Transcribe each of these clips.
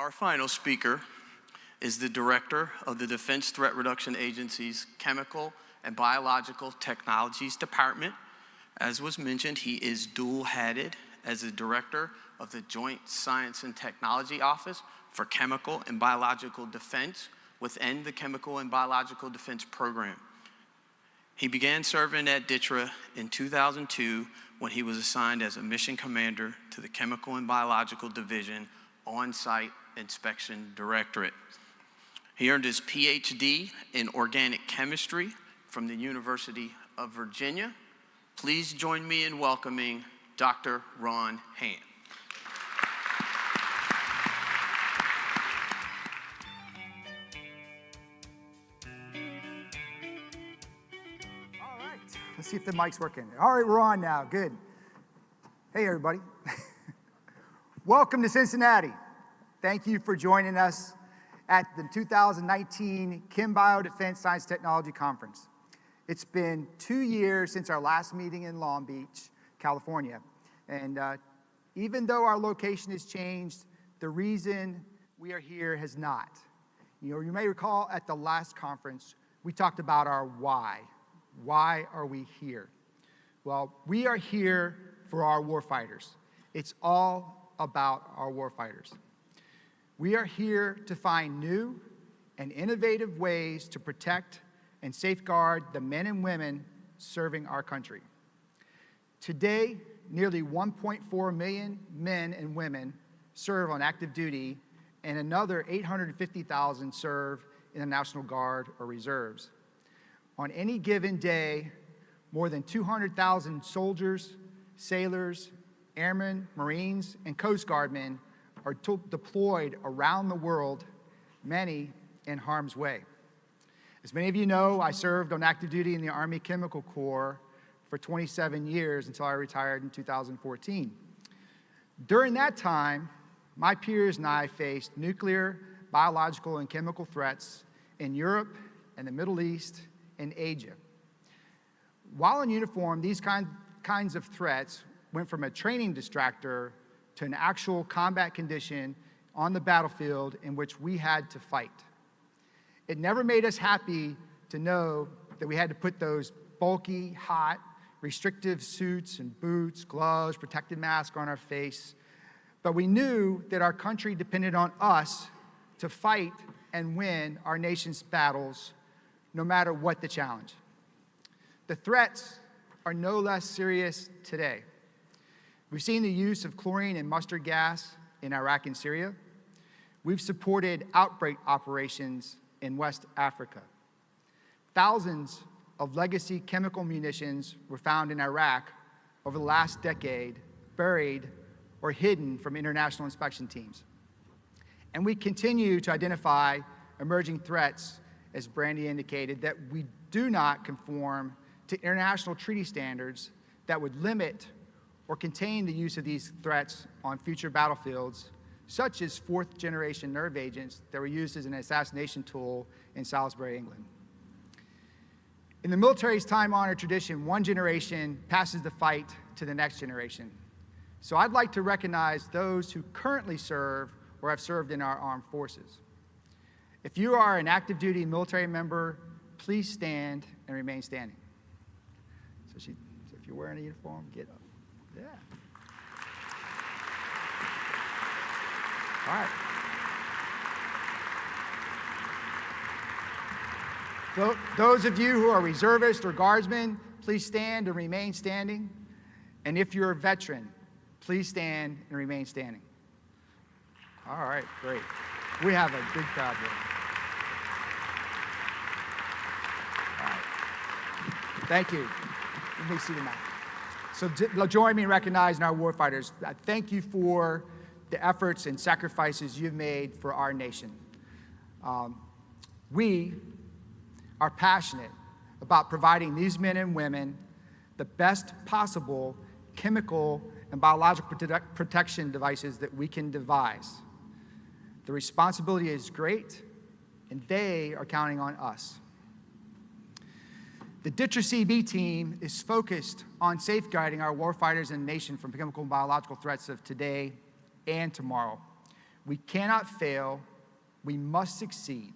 Our final speaker is the Director of the Defense Threat Reduction Agency's Chemical and Biological Technologies Department. As was mentioned, he is dual-hatted as the Director of the Joint Science and Technology Office for Chemical and Biological Defense within the Chemical and Biological Defense Program. He began serving at DTRA in 2002 when he was assigned as a mission commander to the Chemical and Biological Division On-Site Inspection Directorate. He earned his Ph.D. in organic chemistry from the University of Virginia. Please join me in welcoming Dr. Ron Hann. All right, let's see if the mic's working. All right, we're on now, good. Hey, everybody. Welcome to Cincinnati. Thank you for joining us at the 2019 Chem-Bio Defense Science Technology Conference. It's been 2 years since our last meeting in Long Beach, California. And even though our location has changed, the reason we are here has not. You may recall at the last conference, we talked about our why. Why are we here? Well, we are here for our warfighters. It's all about our warfighters. We are here to find new and innovative ways to protect and safeguard the men and women serving our country. Today, nearly 1.4 million men and women serve on active duty, and another 850,000 serve in the National Guard or reserves. On any given day, more than 200,000 soldiers, sailors, airmen, Marines, and Coast Guardmen are deployed around the world, many in harm's way. As many of you know, I served on active duty in the Army Chemical Corps for 27 years until I retired in 2014. During that time, my peers and I faced nuclear, biological, and chemical threats in Europe and the Middle East and Asia. While in uniform, these kinds of threats went from a training distractor to an actual combat condition on the battlefield in which we had to fight. It never made us happy to know that we had to put those bulky, hot, restrictive suits and boots, gloves, protective masks on our face, but we knew that our country depended on us to fight and win our nation's battles, no matter what the challenge. The threats are no less serious today. We've seen the use of chlorine and mustard gas in Iraq and Syria. We've supported outbreak operations in West Africa. Thousands of legacy chemical munitions were found in Iraq over the last decade, buried or hidden from international inspection teams. And we continue to identify emerging threats, as Brandy indicated, that we do not conform to international treaty standards that would limit or contain the use of these threats on future battlefields, such as fourth-generation nerve agents that were used as an assassination tool in Salisbury, England. In the military's time-honored tradition, one generation passes the fight to the next generation. So I'd like to recognize those who currently serve or have served in our armed forces. If you are an active duty military member, please stand and remain standing. So if you're wearing a uniform, get up. Yeah. All right. So, those of you who are reservists or guardsmen, please stand and remain standing. And if you're a veteran, please stand and remain standing. All right, great. We have a big crowd here. All right. Thank you. You may see them now. So join me in recognizing our warfighters. Thank you for the efforts and sacrifices you've made for our nation. We are passionate about providing these men and women the best possible chemical and biological protection devices that we can devise. The responsibility is great, and they are counting on us. The DTRA-CB team is focused on safeguarding our warfighters and nation from chemical and biological threats of today and tomorrow. We cannot fail. We must succeed.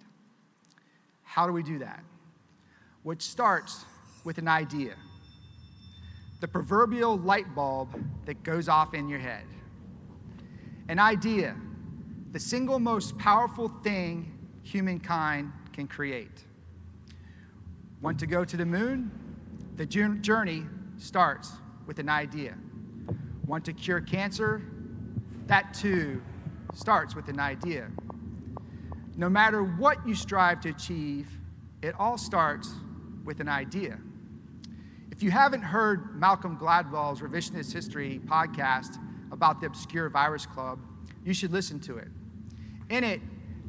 How do we do that? Which starts with an idea. The proverbial light bulb that goes off in your head. An idea, the single most powerful thing humankind can create. Want to go to the moon? The journey starts with an idea. Want to cure cancer? That too starts with an idea. No matter what you strive to achieve, it all starts with an idea. If you haven't heard Malcolm Gladwell's Revisionist History podcast about the Obscure Virus Club, you should listen to it. In it,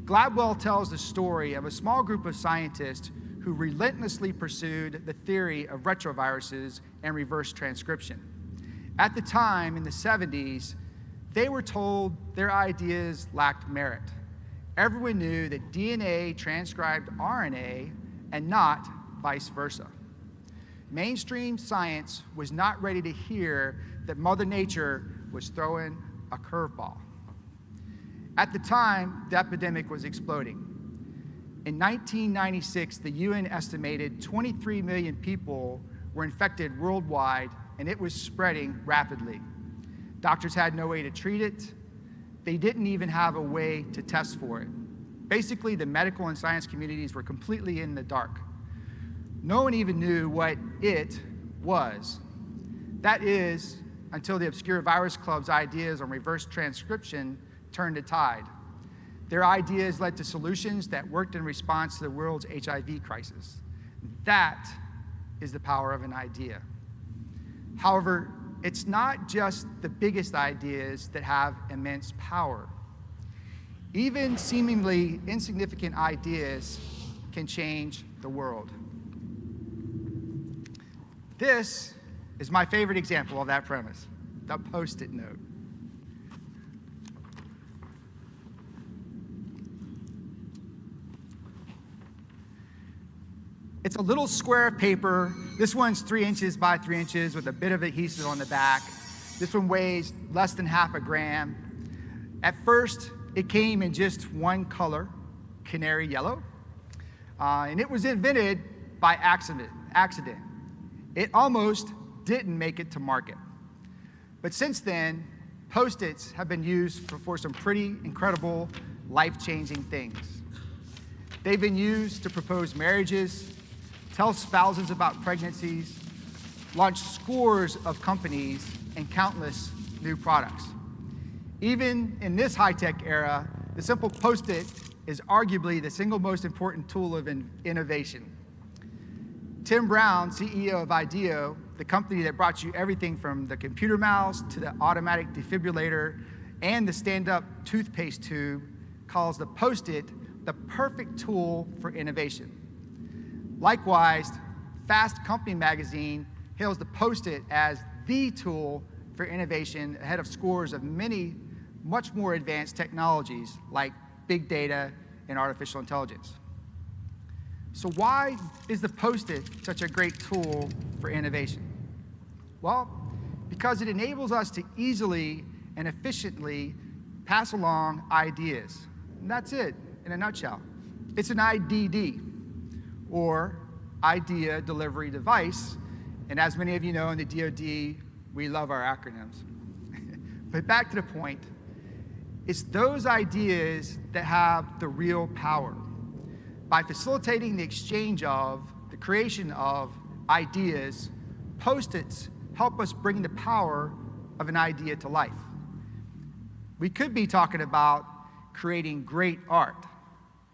Gladwell tells the story of a small group of scientists who relentlessly pursued the theory of retroviruses and reverse transcription. At the time, in the 70s, they were told their ideas lacked merit. Everyone knew that DNA transcribed RNA and not vice versa. Mainstream science was not ready to hear that Mother Nature was throwing a curveball. At the time, the epidemic was exploding. In 1996, the UN estimated 23 million people were infected worldwide, and it was spreading rapidly. Doctors had no way to treat it. They didn't even have a way to test for it. Basically, the medical and science communities were completely in the dark. No one even knew what it was. That is, until the Obscure Virus Club's ideas on reverse transcription turned the tide. Their ideas led to solutions that worked in response to the world's HIV crisis. That is the power of an idea. However, it's not just the biggest ideas that have immense power. Even seemingly insignificant ideas can change the world. This is my favorite example of that premise, the Post-it note. It's a little square of paper. This one's 3 inches by 3 inches with a bit of adhesive on the back. This one weighs less than half a gram. At first, it came in just one color, canary yellow, and it was invented by accident. It almost didn't make it to market. But since then, Post-its have been used for some pretty incredible, life-changing things. They've been used to propose marriages, tell spouses about pregnancies, launch scores of companies, and countless new products. Even in this high-tech era, the simple Post-it is arguably the single most important tool of innovation. Tim Brown, CEO of IDEO, the company that brought you everything from the computer mouse to the automatic defibrillator and the stand-up toothpaste tube, calls the Post-it the perfect tool for innovation. Likewise, Fast Company magazine hails the Post-it as the tool for innovation ahead of scores of many much more advanced technologies like big data and artificial intelligence. So why is the Post-it such a great tool for innovation? Well, because it enables us to easily and efficiently pass along ideas. And that's it in a nutshell. It's an IDD, or Idea Delivery Device. And as many of you know, in the DoD, we love our acronyms. But back to the point, it's those ideas that have the real power. By facilitating the exchange of, the creation of ideas, Post-its help us bring the power of an idea to life. We could be talking about creating great art,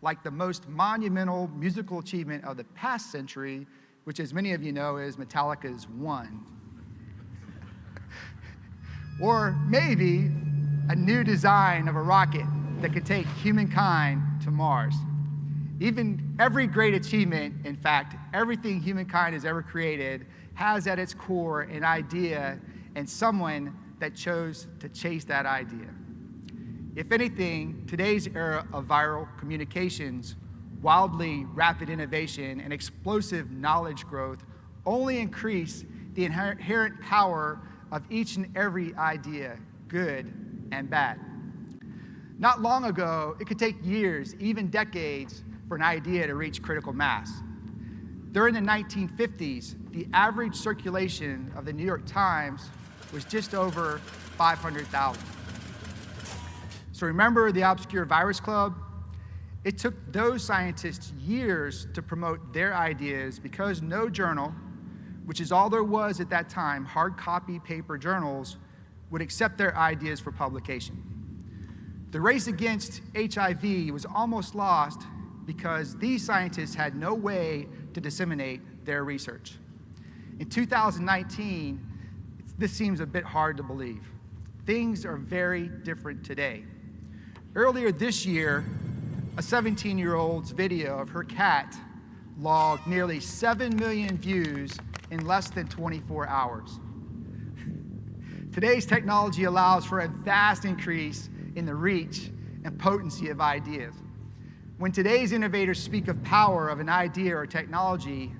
like the most monumental musical achievement of the past century, which, as many of you know, is Metallica's One. Or maybe a new design of a rocket that could take humankind to Mars. Even every great achievement, in fact, everything humankind has ever created, has at its core an idea and someone that chose to chase that idea. If anything, today's era of viral communications, wildly rapid innovation, and explosive knowledge growth only increase the inherent power of each and every idea, good and bad. Not long ago, it could take years, even decades, for an idea to reach critical mass. During the 1950s, the average circulation of the New York Times was just over 500,000. So remember the obscure virus club? It took those scientists years to promote their ideas because no journal, which is all there was at that time, hard copy paper journals, would accept their ideas for publication. The race against HIV was almost lost because these scientists had no way to disseminate their research. In 2019, this seems a bit hard to believe. Things are very different today. Earlier this year, a 17-year-old's video of her cat logged nearly 7 million views in less than 24 hours. Today's technology allows for a vast increase in the reach and potency of ideas. When today's innovators speak of power of an idea or technology,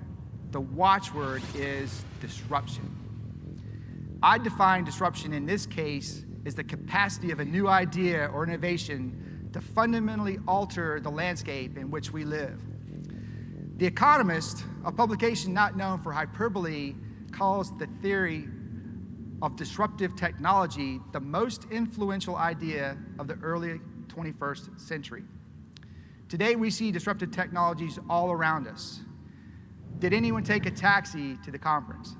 the watchword is disruption. I define disruption in this case as the capacity of a new idea or innovation to fundamentally alter the landscape in which we live. The Economist, a publication not known for hyperbole, calls the theory of disruptive technology the most influential idea of the early 21st century. Today we see disruptive technologies all around us. Did anyone take a taxi to the conference?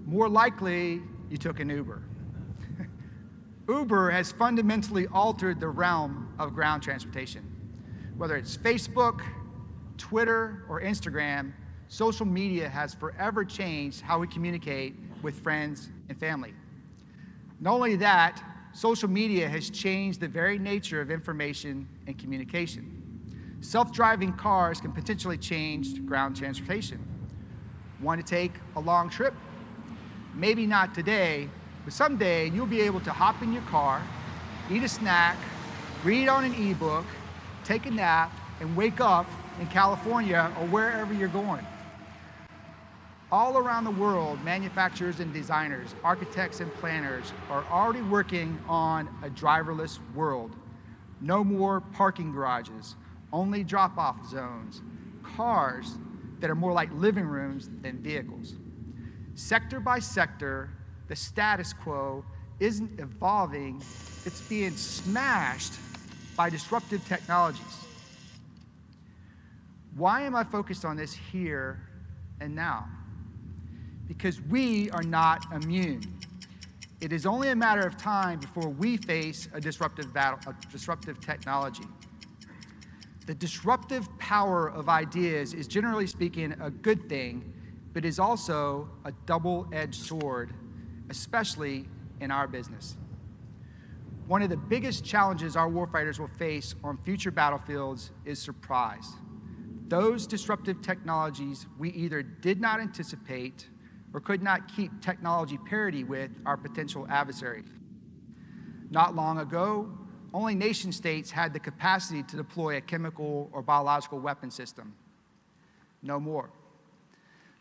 More likely, you took an Uber. Uber has fundamentally altered the realm of ground transportation. Whether it's Facebook, Twitter, or Instagram, social media has forever changed how we communicate with friends and family. Not only that, social media has changed the very nature of information and communication. Self-driving cars can potentially change ground transportation. Want to take a long trip? Maybe not today, but someday you'll be able to hop in your car, eat a snack, read on an ebook, take a nap, and wake up in California or wherever you're going. All around the world, manufacturers and designers, architects and planners are already working on a driverless world. No more parking garages, only drop-off zones, cars that are more like living rooms than vehicles. Sector by sector, the status quo isn't evolving, it's being smashed by disruptive technologies. Why am I focused on this here and now? Because we are not immune. It is only a matter of time before we face a disruptive battle, a disruptive technology. The disruptive power of ideas is, generally speaking, a good thing, but is also a double-edged sword, especially in our business. One of the biggest challenges our warfighters will face on future battlefields is surprise. Those disruptive technologies we either did not anticipate or could not keep technology parity with our potential adversaries. Not long ago, only nation states had the capacity to deploy a chemical or biological weapon system. No more.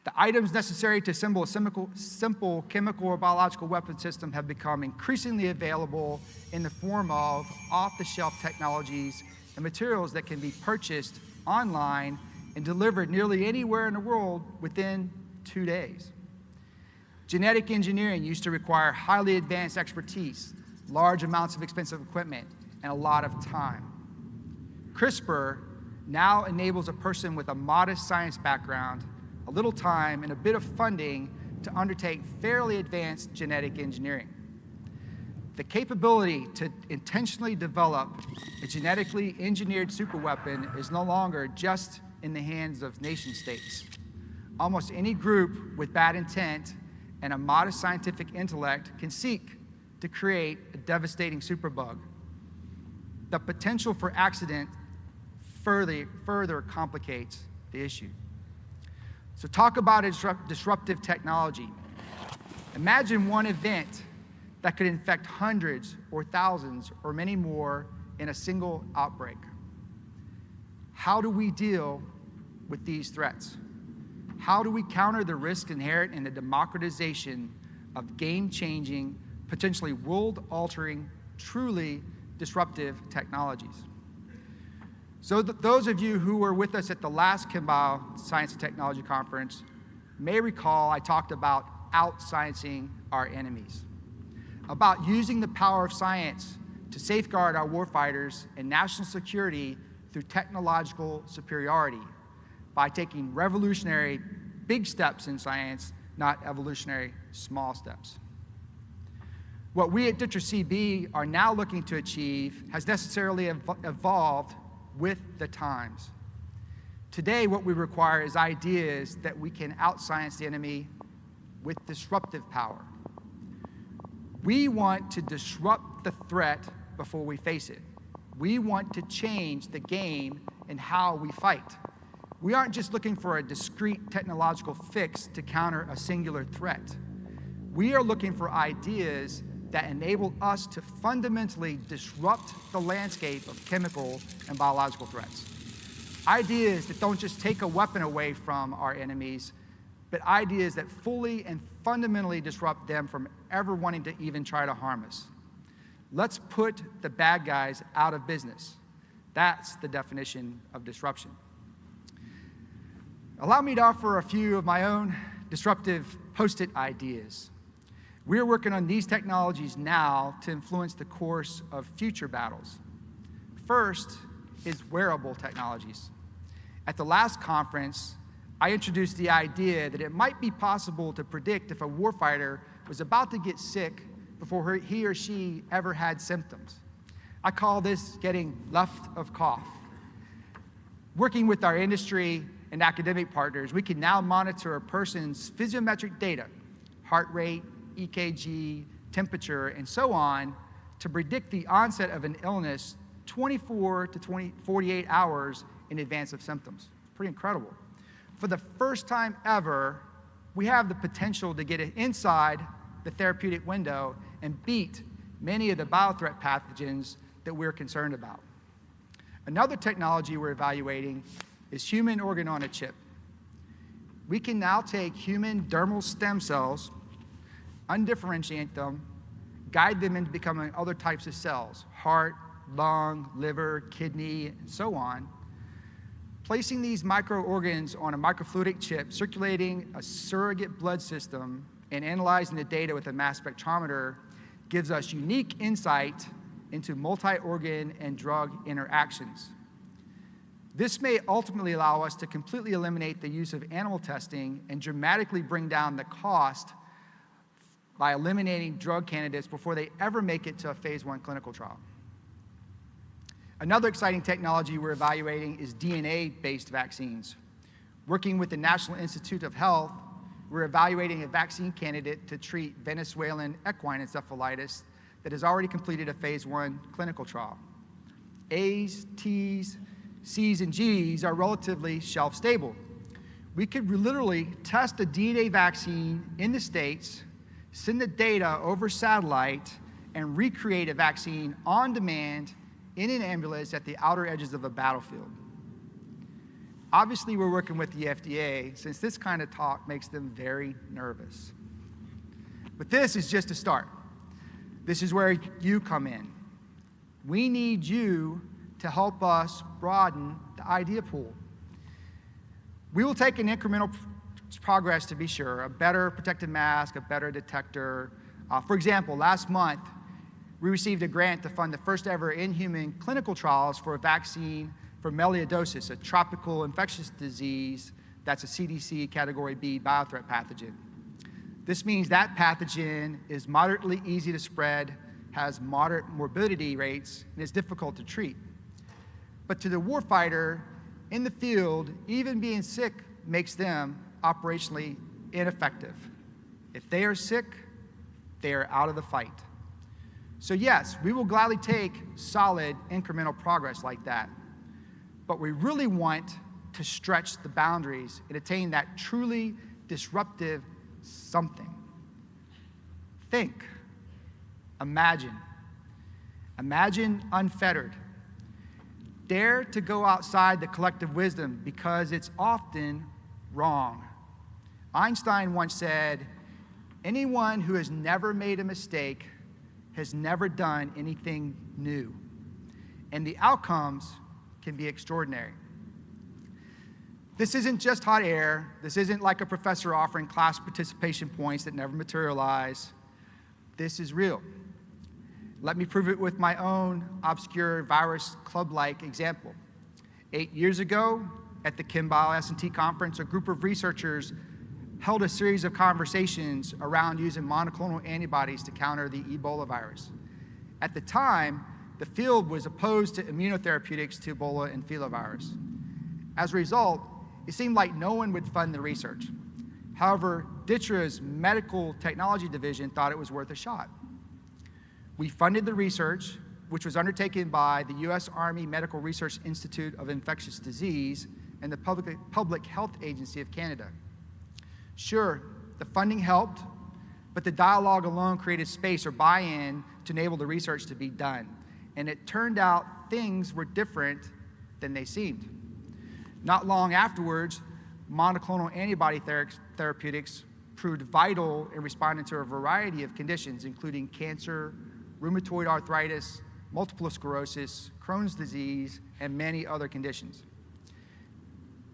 The items necessary to assemble a simple chemical or biological weapon system have become increasingly available in the form of off-the-shelf technologies and materials that can be purchased online and delivered nearly anywhere in the world within 2 days. Genetic engineering used to require highly advanced expertise, large amounts of expensive equipment, and a lot of time. CRISPR now enables a person with a modest science background, a little time, and a bit of funding to undertake fairly advanced genetic engineering. The capability to intentionally develop a genetically engineered superweapon is no longer just in the hands of nation states. Almost any group with bad intent and a modest scientific intellect can seek to create a devastating superbug. The potential for accident further complicates the issue. So talk about a disruptive technology. Imagine one event that could infect hundreds or thousands or many more in a single outbreak. How do we deal with these threats? How do we counter the risk inherent in the democratization of game-changing, potentially world-altering, truly disruptive technologies. So those of you who were with us at the last chem-bio Science and Technology Conference may recall I talked about out-sciencing our enemies, about using the power of science to safeguard our warfighters and national security through technological superiority by taking revolutionary big steps in science, not evolutionary small steps. What we at DTRA-CB are now looking to achieve has necessarily evolved with the times. Today, what we require is ideas that we can out-science the enemy with disruptive power. We want to disrupt the threat before we face it. We want to change the game in how we fight. We aren't just looking for a discrete technological fix to counter a singular threat. We are looking for ideas that enable us to fundamentally disrupt the landscape of chemical and biological threats. Ideas that don't just take a weapon away from our enemies, but ideas that fully and fundamentally disrupt them from ever wanting to even try to harm us. Let's put the bad guys out of business. That's the definition of disruption. Allow me to offer a few of my own disruptive post-it ideas. We're working on these technologies now to influence the course of future battles. First is wearable technologies. At the last conference, I introduced the idea that it might be possible to predict if a warfighter was about to get sick before he or she ever had symptoms. I call this getting left of cough. Working with our industry and academic partners, we can now monitor a person's physiometric data, heart rate, EKG, temperature, and so on, to predict the onset of an illness 24 to 48 hours in advance of symptoms. Pretty incredible. For the first time ever, we have the potential to get inside the therapeutic window and beat many of the biothreat pathogens that we're concerned about. Another technology we're evaluating is human organ on a chip. We can now take human dermal stem cells, undifferentiate them, guide them into becoming other types of cells, heart, lung, liver, kidney, and so on. Placing these microorgans on a microfluidic chip, circulating a surrogate blood system, and analyzing the data with a mass spectrometer gives us unique insight into multi-organ and drug interactions. This may ultimately allow us to completely eliminate the use of animal testing and dramatically bring down the cost by eliminating drug candidates before they ever make it to a phase 1 clinical trial. Another exciting technology we're evaluating is DNA-based vaccines. Working with the National Institute of Health, we're evaluating a vaccine candidate to treat Venezuelan equine encephalitis that has already completed a phase 1 clinical trial. A's, T's, C's, and G's are relatively shelf-stable. We could literally test a DNA vaccine in the States, send the data over satellite, and recreate a vaccine on demand in an ambulance at the outer edges of a battlefield. Obviously, we're working with the FDA, since this kind of talk makes them very nervous. But this is just a start. This is where you come in. We need you to help us broaden the idea pool. We will take an incremental progress, to be sure, a better protective mask, a better detector. For example, last month, we received a grant to fund the first ever in-human clinical trials for a vaccine for melioidosis, a tropical infectious disease that's a CDC Category B biothreat pathogen. This means that pathogen is moderately easy to spread, has moderate morbidity rates, and is difficult to treat. But to the warfighter in the field, even being sick makes them operationally ineffective. If they are sick, they are out of the fight. So yes, we will gladly take solid incremental progress like that, but we really want to stretch the boundaries and attain that truly disruptive something. Think, imagine unfettered. Dare to go outside the collective wisdom because it's often wrong. Einstein once said, anyone who has never made a mistake has never done anything new. and the outcomes can be extraordinary. This isn't just hot air. This isn't like a professor offering class participation points that never materialize. This is real. Let me prove it with my own obscure virus club-like example. 8 years ago, at the chem-bio S&T Conference, a group of researchers held a series of conversations around using monoclonal antibodies to counter the Ebola virus. At the time, the field was opposed to immunotherapeutics to Ebola and filovirus. As a result, it seemed like no one would fund the research. However, DTRA's medical technology division thought it was worth a shot. We funded the research, which was undertaken by the U.S. Army Medical Research Institute of Infectious Disease and the Public Health Agency of Canada. Sure, the funding helped, but the dialogue alone created space or buy-in to enable the research to be done. And it turned out things were different than they seemed. Not long afterwards, monoclonal antibody therapeutics proved vital in responding to a variety of conditions, including cancer, rheumatoid arthritis, multiple sclerosis, Crohn's disease, and many other conditions.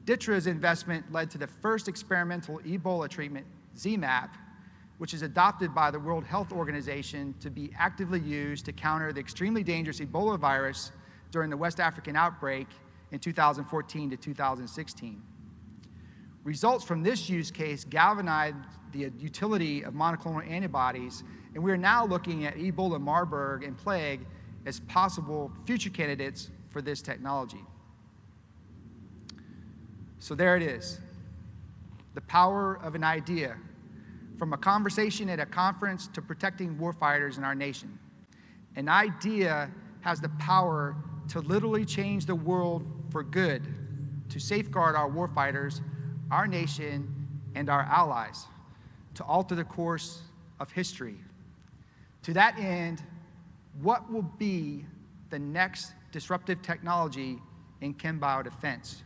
DTRA's investment led to the first experimental Ebola treatment, ZMapp, which is adopted by the World Health Organization to be actively used to counter the extremely dangerous Ebola virus during the West African outbreak in 2014 to 2016. Results from this use case galvanized the utility of monoclonal antibodies, and we are now looking at Ebola, Marburg, and plague as possible future candidates for this technology. So there it is, the power of an idea, from a conversation at a conference to protecting warfighters in our nation. An idea has the power to literally change the world for good, to safeguard our warfighters, our nation, and our allies, to alter the course of history. To that end, what will be the next disruptive technology in chem-bio defense?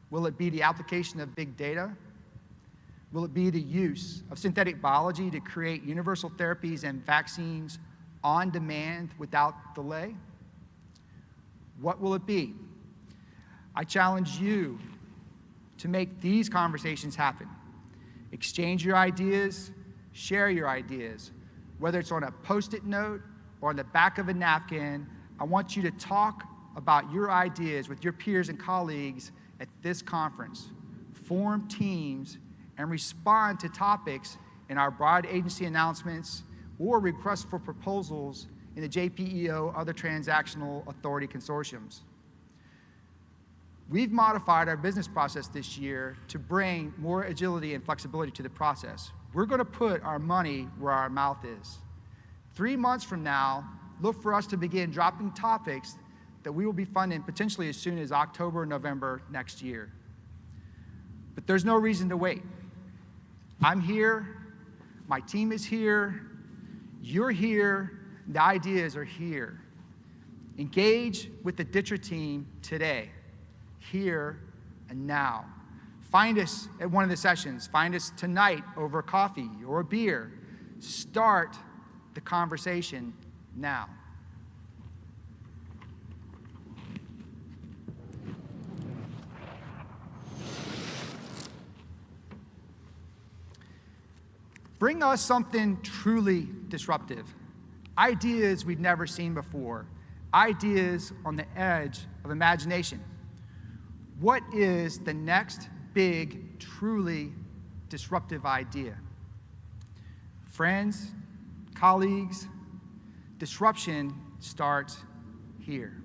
Will it be the application of big data? Will it be the use of synthetic biology to create universal therapies and vaccines on demand without delay? What will it be? I challenge you to make these conversations happen. Exchange your ideas, share your ideas. Whether it's on a Post-it note or on the back of a napkin, I want you to talk about your ideas with your peers and colleagues at this conference. Form teams and respond to topics in our broad agency announcements or requests for proposals in the JPEO other transactional authority consortiums. We've modified our business process this year to bring more agility and flexibility to the process. We're going to put our money where our mouth is. 3 months from now, look for us to begin dropping topics that we will be funding potentially as soon as October or November next year. But there's no reason to wait. I'm here, my team is here, you're here, the ideas are here. Engage with the DTRA team today, here and now. Find us at one of the sessions. Find us tonight over coffee or a beer. Start the conversation now. Bring us something truly disruptive. Ideas we've never seen before. Ideas on the edge of imagination. What is the next big, truly disruptive idea? Friends, colleagues, disruption starts here.